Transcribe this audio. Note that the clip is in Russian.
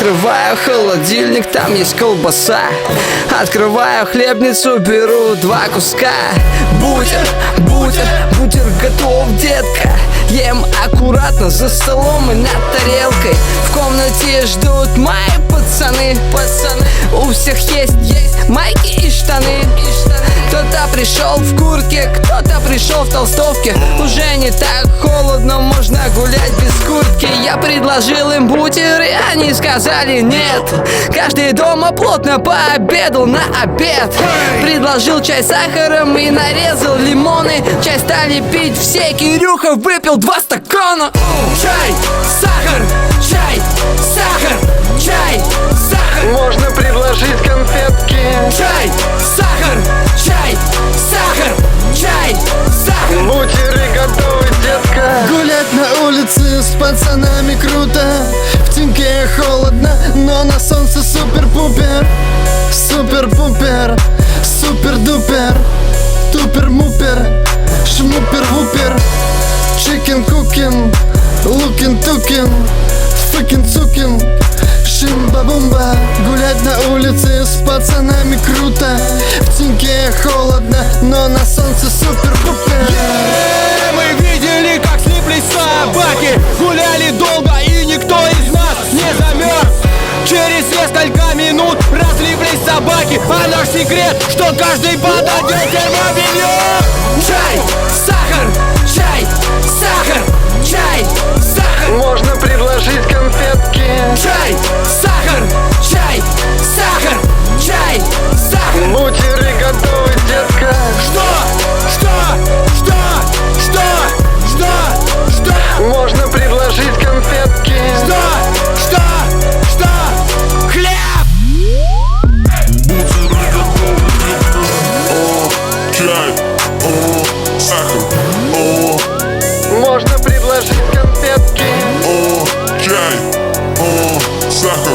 Открываю холодильник, там есть колбаса. Открываю хлебницу, беру 2 куска. Бутер готов, детка. Ем аккуратно за столом и над тарелкой. В комнате ждут мои пацаны. У всех есть майки и штаны. Кто-то пришел в куртке, кто-то пришел в толстовке. Уже не так холодно, можно гулять без куртки. Я предложил им бутеры, они сказали нет. Каждый дома плотно пообедал на обед. Предложил чай с сахаром и нарезал лимоны. Чай стали пить все, Кирюха выпил 2 стакана. Чай, сахар, чай, сахар, чай, сахар. Можно предложить конфетки. Чай, сахар, чай, сахар, чай, сахар. Бутеры готовы, детка. Гулять на улице с пацанами круто. В теньке холодно, но на солнце супер-пупер. Супер-пупер, супер-дупер. Тупер-мупер, шмупер-вупер. Чикен-кукен, лукин-тукен, фыкин-цукин, шимба-бумба. Гулять на улице с пацанами круто. В теньке холодно, но на солнце супер-пупер. Мы видели, как слиплись собаки. Гуляли долго, и никто из нас не замерз. Через несколько минут разлиплись собаки. А наш секрет, что каждый подойдет термобелье. Чай, сахар, чай, сахар, чай, сахар. Можно предложить конфетки. Чай, сахар, чай, сахар, чай, сахар. Бутеры готовы, детка. Что? Можно предложить конфетки. Хлеб! Бутеры готовы, детка. О, чай, о, сахар. О, Можно предложить конфетки. о, чай, о, сахар.